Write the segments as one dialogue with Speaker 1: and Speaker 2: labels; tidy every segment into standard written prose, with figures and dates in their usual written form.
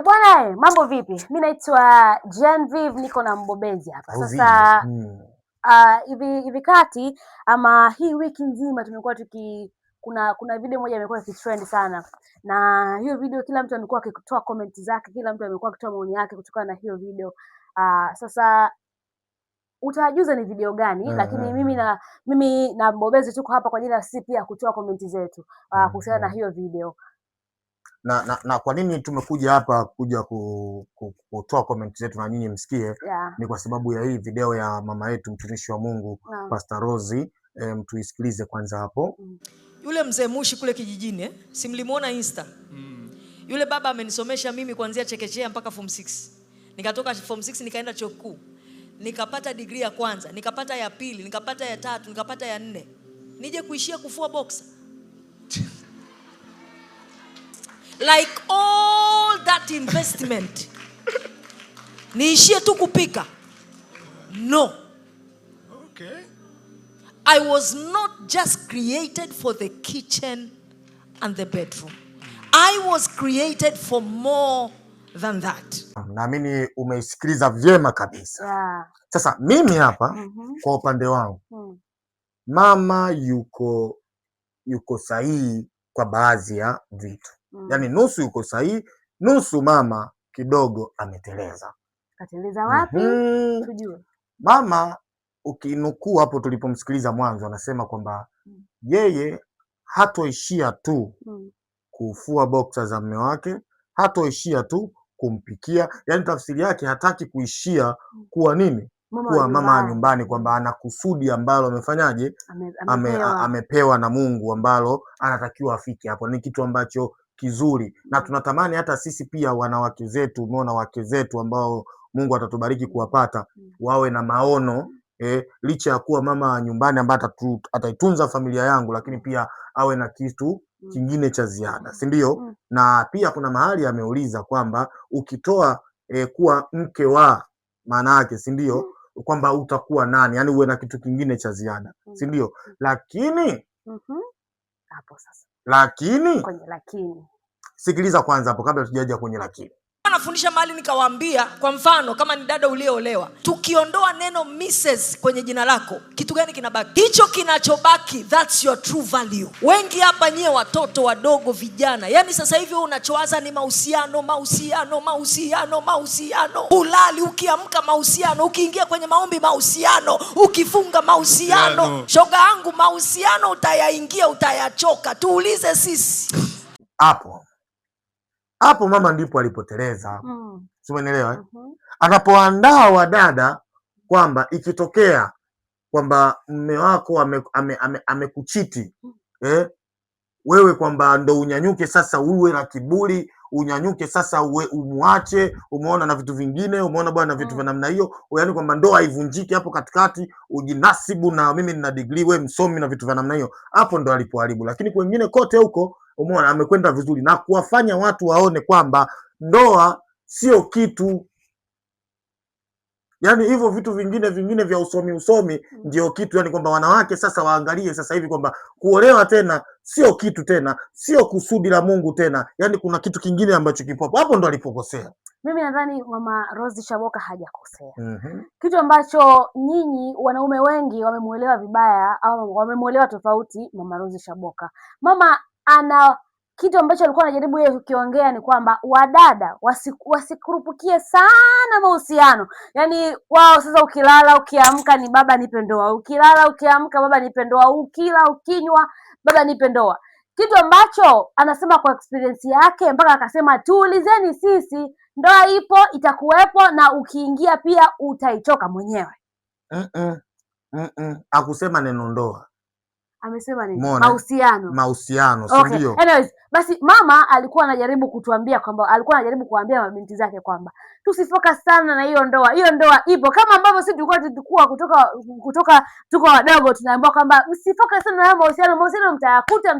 Speaker 1: Bwana, mambo vipi? Mimi naitwa Genevieve, niko na mbobezi hapa. Sasa hivi kati ama hii wiki nzima tumekuwa kuna video moja imekuwa ikitrend sana. Na hiyo video kila mtu amekuwa akitoa comment zake, kila mtu amekuwa akitoa maoni yake kutokana na hiyo video. Sasa utajuza ni video gani, lakini mimi na mbobezi tuko hapa kwa ajili ya sisi pia kutoa comment zetu kuhusiana na hiyo video.
Speaker 2: Na kwa nini tumekuja hapa kuja kutoa comment zetu na nyinyi msikie? Ni kwa sababu ya hii video ya mama yetu mtumishi wa Mungu Pastor Rose. Tuisikilize kwanza hapo.
Speaker 3: Yule mzee Mushi kule kijijini si mlimuona Insta? Yule baba amenisomesha mimi kuanzia chekechea mpaka form 6. Nikatoka form 6 nikaenda chuo kikuu. Nikapata degree ya kwanza, nikapata ya pili, nikapata ya tatu, nikapata ya 4. Nije kuishia kufua boxer. Like all that investment niishie tu kupika? No.
Speaker 4: Okay.
Speaker 3: I was not just created for the kitchen and the bedroom. I was created for more than that.
Speaker 2: Naamini umeisikiliza vyema kabisa. Sasa mimi hapa kwa upande wangu mama yuko sahihi kwa baadhi ya vitu. Yaani nusu yuko sahihi, nusu mama kidogo ameteleza.
Speaker 1: Kateleza wapi? Tujue.
Speaker 2: Mama ukinukuu hapo tulipomsikiliza mwanzo anasema kwamba yeye hatoishia tu kufua boxer za mume wake, hatoishia tu kumpikia. Yaani tafsiri yake hataki kuishia kuwa nini? Kuwa mama wa nyumbani, kwamba ana kusudi ambalo amefanyaje? Amepewa na Mungu ambalo anatakiwa afike hapo. Ni kitu ambacho kizuri, na tunatamani hata sisi pia wanawake zetu, umeona wake zetu ambao Mungu atatubariki kuwapata, wawe na maono licha ya kuwa mama wa nyumbani ambaye ataitunza familia yangu, lakini pia awe na kitu kingine cha ziada, si ndio? Na pia kuna mahali ameuliza kwamba ukitoa kuwa mke wa, maana yake si ndio kwamba utakuwa nani, yani uwe na kitu kingine cha ziada, si ndio? Lakini
Speaker 1: hapo sasa,
Speaker 2: kwenye lakini sikiliza kwanza hapo kabla tujaja kwenye lakini.
Speaker 3: Nafundisha mahali nikawaambia, kwa mfano kama ni dada uliolewa, tukiondoa neno Mrs kwenye jina lako, kitu gani kinabaki? Hicho kinachobaki, that's your true value. Wengi hapa nyie watoto wadogo, vijana, yani sasa hivi unachowaza ni mahusiano. Ulali ukiamka mahusiano, ukiingia kwenye maombi mahusiano, ukifunga mahusiano. Shoga yangu, mahusiano utayaingia, utayachoka. Tuulize sisi.
Speaker 2: Hapo mama ndipo alipoteleza. Umeelewa? Anapoandaa wadada kwamba ikitokea kwamba mume wako amekuchiti, wewe kwamba ndo unyanyuke sasa uwe na kiburi, unyanyuke sasa umuache, umeona, na vitu vingine, umeona bwana, vitu vya namna hiyo, yaani kwamba ndoa haivunjiki hapo katikati, ujinasibu na mimi nina degree, wewe msomi, na vitu vya namna hiyo. Hapo ndo alipoharibu. Lakini kwingine kote huko umeona amekwenda vizuri na kuwafanya watu waone kwamba ndoa sio kitu, yaani hivyo vitu vingine vya usomi ndio kitu. Yaani kwamba wanawake sasa waangalie sasa hivi kwamba kuolewa tena sio kitu tena, sio kusudi la Mungu tena, yaani kuna kitu kingine ambacho kipo hapo. Ndo alipokosea.
Speaker 1: Mimi nadhani mama Rose Shaboka hajakosea. Kitu ambacho nyinyi wanaume wengi wamemuelewa vibaya au wamemuelewa tofauti mama Rose Shaboka. Mama ana kitu ambacho alikuwa anajaribu yeye kukiongea ni kwamba wadada wasikurupukie sana mahusiano. Yaani wao sasa ukilala ukiamka ni baba nipe ndoa, ukilala ukiamka baba nipe ndoa, ukila ukinywa baba nipe ndoa. Kitu ambacho anasema kwa experience yake, mpaka akasema tuulizeni sisi, ndoa ipo, itakuwepo, na ukiingia pia utaichoka mwenyewe.
Speaker 2: Akusema neno ndoa.
Speaker 1: Amesema nini?
Speaker 2: Mahusiano, si ndio?
Speaker 1: Anyways, basi mama alikuwa anajaribu kutuambia kwamba alikuwa anajaribu kuambia mabinti zake kwamba tusifocus sana na hiyo ndoa. Hiyo ndoa ipo, kama ambavyo sisi tulikuwa kutoka tuko wadogo tunaambiwa kwamba msifocus sana na mahusiano mtayakuta.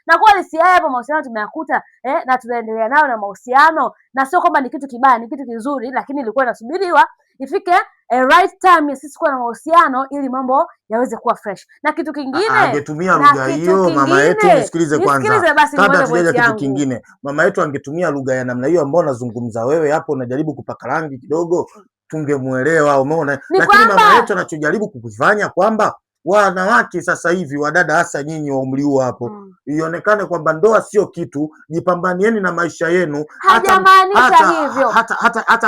Speaker 1: Na kweli si haya hapo mahusiano tumeyakuta, na tunaendelea nayo na mahusiano, na sio kwamba ni kitu kibaya, ni kitu kizuri, lakini ilikuwa inasubiriwa ifike right time ya sisi kuwa na mahusiano ili mambo yaweze kuwa fresh. Na kitu kingine,
Speaker 2: angetumia lugha hiyo mama yetu, nisikilize kwanza. Kabla tujaja kitu kingine, mama yetu angetumia lugha ya namna hiyo ambayo unazungumza wewe hapo, unajaribu kupaka rangi kidogo, tungemuelewa, umeona? Lakini mama yetu anachojaribu kukufanya kwamba wanawake sasa hivi, wadada hasa nyinyi wa umri huo hapo, ionekane kwamba ndoa sio kitu, jipambanieni na maisha yenu.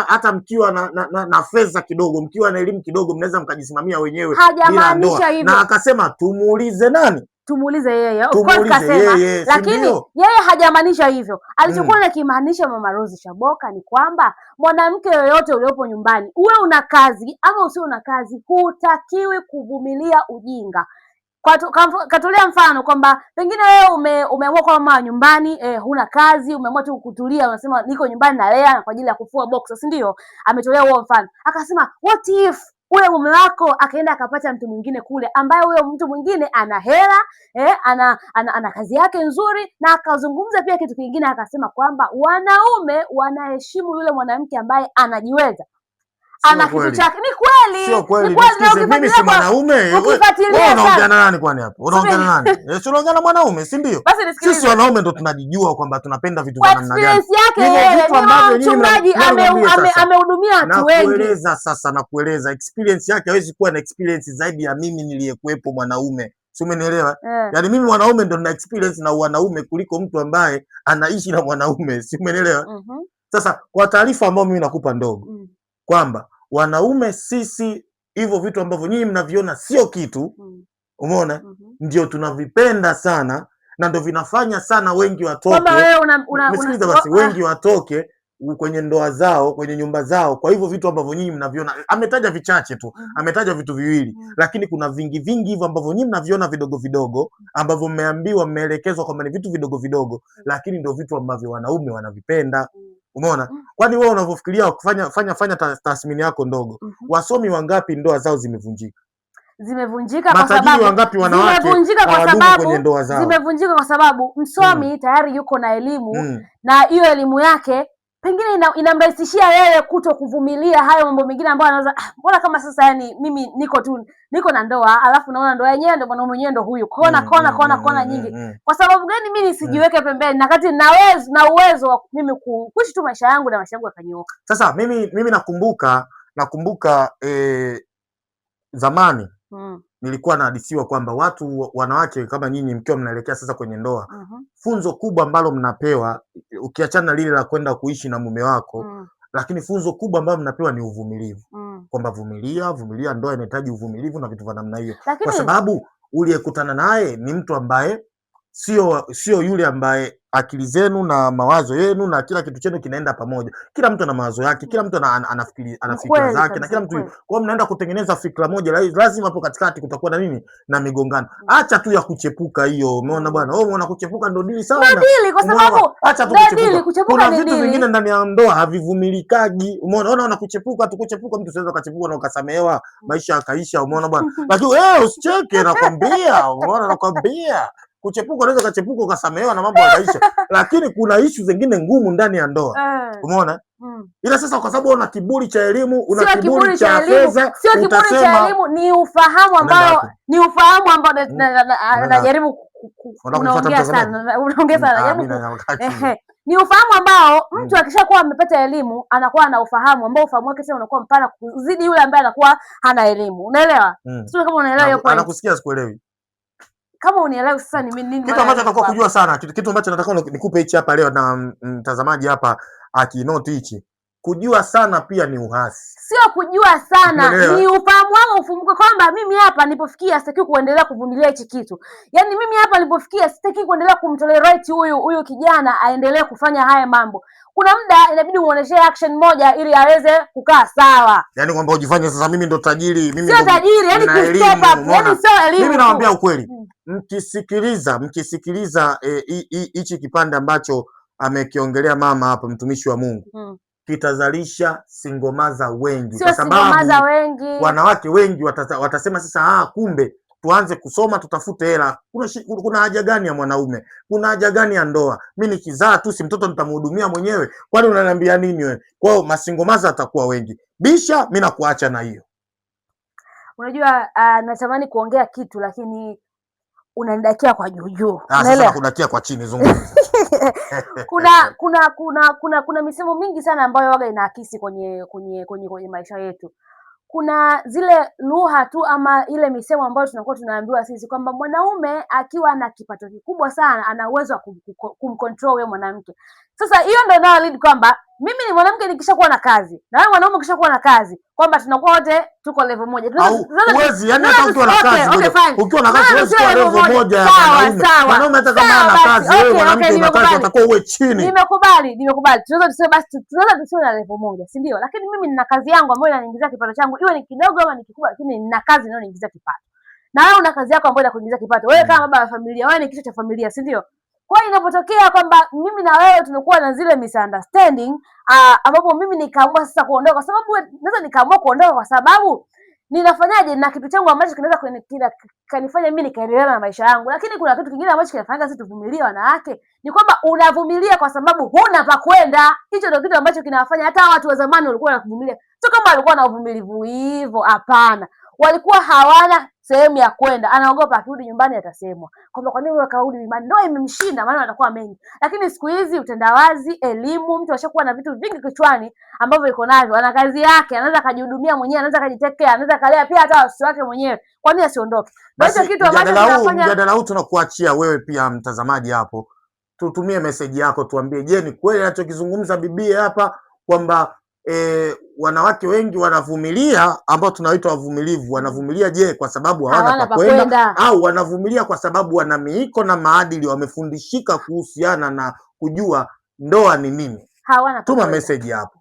Speaker 2: Hata mkiwa na fedha kidogo, mkiwa na elimu kidogo, mnaweza mkajisimamia wenyewe bila ndoa. Na akasema tumuulize nani?
Speaker 1: Tumuulize yeye. Lakini yeye hajamaanisha hivyo. Alichokuwa anakimaanisha Mama Rose Shaboka ni kwamba mwanamke yoyote uliopo nyumbani, uwe una kazi ama usio una kazi, hutakiwi kuvumilia ujinga. Katolea mfano kwamba pengine wewe umeamua kwa mama nyumbani, huna kazi, umeamua tu kutulia, unasema niko nyumbani na lea kwa ajili ya kufua boxer, si ndio? Ametolea huo mfano. Akasema what if ule mume wako akaenda akapata mtu mwingine kule, ambaye huyo mtu mwingine ana hela, ana kazi yake nzuri, na akazungumza pia kitu kingine, akasema kwamba wanaume wanaheshimu yule mwanamke ambaye anajiweza, ana kitu chake. Ni kweli,
Speaker 2: sio kweli? Mimi si mwanaume. Wewe unaongea na nani kwani hapo? Unaongea na nani? Sio unaongea na mwanaume, si ndio? Sisi wanaume ndo tunajijua kwamba tunapenda vitu vya namna gani.
Speaker 1: Mchungaji amehudumia watu wengi.
Speaker 2: Nakueleza experience yake hawezi kuwa na experience zaidi ya mimi niliyekuepo mwanaume. Si umenielewa? Yaani mimi mwanaume ndo nina experience na wanaume kuliko mtu ambaye anaishi na mwanaume. Si umenielewa? Sasa kwa taarifa ambayo mimi nakupa ndogo, kwamba wanaume sisi hivyo vitu ambavyo nyinyi mnaviona sio kitu, umeona, ndio tunavipenda sana, na ndio vinafanya sana wengi watoke. Msikiliza basi, wengi watoke kwenye ndoa zao, kwenye nyumba zao, kwa hivyo vitu ambavyo nyinyi mnaviona. Ametaja vichache tu, ametaja vitu viwili, lakini kuna vingi hivyo ambavyo nyinyi mnaviona vidogo vidogo, ambavyo mmeambiwa, mmeelekezwa kwamba ni vitu vidogo vidogo, lakini ndio vitu ambavyo wanaume wanavipenda. Umeona? Kwani wewe unavyofikiria fanya tathmini yako ndogo. Wasomi wangapi ndoa zao zimevunjika?
Speaker 1: Zimevunjika kwa sababu
Speaker 2: wangapi wanawake hawadumu kwenye ndoa zao?
Speaker 1: Zimevunjika kwa sababu msomi tayari yuko na elimu, na hiyo elimu yake pengine inamrahisishia yeye kuto kuvumilia hayo mambo mengine ambayo anaweza mbona kama sasa, yani mimi niko na ndoa, alafu naona ndoa yenyewe ndio mwanaume mwenyewe ndio huyu, kona nyingi. Kwa sababu gani mimi nisijiweke pembeni na kati na uwezo wa mimi kuishi tu maisha yangu na maisha yangu yakanyooka?
Speaker 2: Sasa mimi nakumbuka zamani nilikuwa nahadithiwa kwamba wanawake kama nyinyi mkiwa mnaelekea sasa kwenye ndoa, funzo kubwa ambalo mnapewa, ukiachana lile la kwenda kuishi na mume wako, lakini funzo kubwa ambalo mnapewa ni uvumilivu. Kwamba vumilia, ndoa inahitaji uvumilivu na vitu vya namna hiyo. Kwa sababu uliyekutana naye ni mtu ambaye sio yule ambaye akili zenu na mawazo yenu na kila kitu chenu kinaenda pamoja. Kila mtu ana mawazo yake, kila mtu ana fikra zake, na kila mtu. Kwa hiyo mnaenda kutengeneza fikra moja, lazima hapo katikati kutakuwa na nini? Na migongano. Acha tu ya kuchepuka hiyo. Umeona bwana? Wewe unaona kuchepuka ndio dili sana.
Speaker 1: Ndio dili, kwa sababu
Speaker 2: acha tu kuchepuka. Kuna vitu vingine ndani ya ndoa havivumilikagi. Umeona kuchepuka tu, mtu siweza kuchepuka na ukasamehewa, maisha yakaisha. Umeona bwana? Lakini usicheke, nakwambia. Umeona, nakwambia. Kuchepuka unaweza kachepuka ukasamehewa na mambo yakaisha, lakini kuna issue zingine ngumu ndani ya ndoa. Umeona? Ila sasa kwa sababu una kiburi cha elimu, una kiburi cha fedha,
Speaker 1: sio kiburi cha elimu, ni ufahamu ambao najaribu unaongea sana. Ni ufahamu ambao mtu akishakuwa amepata elimu anakuwa na ufahamu ambao ufahamu wake tena unakuwa mpana kuzidi yule ambaye anakuwa hana elimu. Unaelewa? Sio kama unaelewa hiyo point.
Speaker 2: Anakusikia sikuelewi.
Speaker 1: Kama unielewi sasa ni nini
Speaker 2: kitu ambacho nataka kujua sana, kitu ambacho nataka nikupe hichi hapa leo na mtazamaji hapa akinoti hichi. Kujua sana pia ni uhasi.
Speaker 1: Sio kujua sana, ni ufahamu wangu ufumuke kwamba mimi hapa nilipofikia sitaki kuendelea kuvumilia hichi kitu. Yaani mimi hapa nilipofikia sitaki kuendelea kumtolerate huyu kijana aendelee kufanya haya mambo. Kuna muda inabidi muoneshe action moja ili aweze kukaa sawa.
Speaker 2: Yaani kwamba ujifanye sasa mimi ndo tajiri, mimi
Speaker 1: sio tajiri, yani ku step up, yani sio elimu.
Speaker 2: Mimi nawaambia ukweli. Mkisikiliza hichi kipande ambacho amekiongelea mama hapa, mtumishi wa Mungu, kitazalisha singomaza wengi,
Speaker 1: kwa sababu
Speaker 2: wanawake wengi watasema sasa, kumbe tuanze kusoma, tutafute hela. Kuna haja gani ya mwanaume? Kuna haja gani ya ndoa? Mimi nikizaa tu si mtoto nitamhudumia mwenyewe? Kwani unaniambia nini wewe? Kwa hiyo masingomaza atakuwa wengi. Bisha, mimi nakuacha na hiyo.
Speaker 1: Unajua natamani kuongea kitu lakini unanidakia kwa juu.
Speaker 2: Sasa nakudakia kwa chini, zungumza.
Speaker 1: Kuna misemo mingi sana ambayo waga inaakisi kwenye maisha yetu. Kuna zile lugha tu ama ile misemo ambayo tunakuwa tunaambiwa sisi kwamba mwanaume akiwa na kipato kikubwa sana ana uwezo wa kumcontrol wewe mwanamke. Sasa hiyo ndio inayo lead kwamba mimi ni mwanamke nikishakuwa na kazi na wewe mwanaume ukishakuwa na kazi kwamba tunakuwa wote tuko level moja.
Speaker 2: Huwezi, yani hata ukiwa na kazi, ukiwa na kazi huwezi kuwa level moja ya mwanaume. Mwanaume hata kama ana kazi, wewe mwanamke una kazi, utakuwa uwe chini.
Speaker 1: Nimekubali. Tunaweza tuseme basi tunaweza tusiwe na level moja, si ndio? Lakini mimi nina kazi yangu ambayo inaniingizia kipato changu, iwe ni kidogo ama ni kikubwa, lakini nina kazi inayoniingizia kipato. Na wewe una kazi yako ambayo inakuingizia kipato. Wewe kama baba wa familia, wewe ni kichwa cha familia, si ndio? Kwa hiyo inapotokea kwamba mimi na wewe tunakuwa na zile misunderstanding ambapo mimi nikaamua sasa kuondoka, kwa sababu naweza nikaamua kuondoka kwa sababu ninafanyaje na kitu changu ambacho kinaweza kanifanya mimi nikaendelea na maisha yangu. Lakini kuna kitu kingine ambacho kinafanya sisi tuvumilie wanawake, ni kwamba unavumilia kwa sababu huna pa kwenda. Hicho ndio kitu ambacho kinawafanya hata watu wa zamani walikuwa wanavumilia. Sio kama walikuwa na uvumilivu hivyo, hapana. Walikuwa hawana sehemu ya kwenda. Anaogopa akirudi nyumbani atasemwa kwamba kwa nini wewe karudi nyumbani, ndio imemshinda, maana atakuwa mengi. Lakini siku hizi utendawazi, elimu, mtu ashakuwa na vitu vingi kichwani ambavyo iko navyo, ana kazi yake, anaweza kujihudumia mwenyewe, anaweza kujitekea, anaweza kalea pia hata watoto wake mwenyewe. Kwa nini asiondoke? Hicho kitu ambacho tunafanya. Mjadala
Speaker 2: huu tunakuachia wewe pia mtazamaji hapo. Tutumie message yako, tuambie, je, ni kweli anachokizungumza bibie hapa kwamba wanawake wengi wanavumilia, ambao tunaita wavumilivu, wanavumilia je kwa sababu hawana pa kwenda, au wanavumilia kwa sababu wana miiko na maadili, wamefundishika kuhusiana na kujua ndoa ni nini?
Speaker 1: Hawana.
Speaker 2: Tuma message hapo.